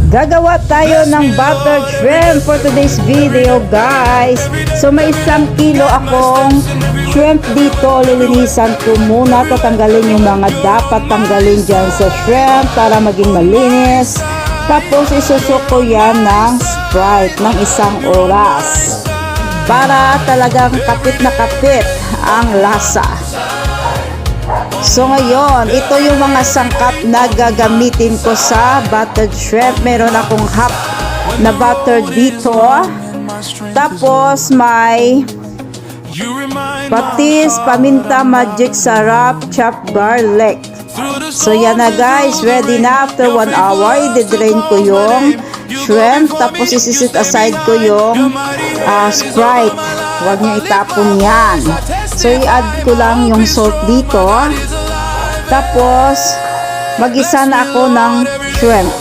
Gagawa tayo ng buttered shrimp for today's video, guys. So may 1 kilo akong shrimp dito. Lilinisan ko muna. Tatanggalin yung mga dapat tanggalin dyan sa shrimp para maging malinis. Tapos isusok ko yan ng Sprite ng 1 oras para talagang kapit na kapit ang lasa. So ngayon, ito yung mga sangkap na gagamitin ko sa buttered shrimp. Meron akong half na butter dito. Tapos may patis, paminta, magic sarap, chopped garlic. So yan na, guys, ready na. After 1 hour, i-drain ko yung shrimp. Tapos isisit aside ko yung Sprite. Huwag nyo itapon yan. So i-add ko lang yung salt dito. Tapos mag-isa na ako ng shrimp.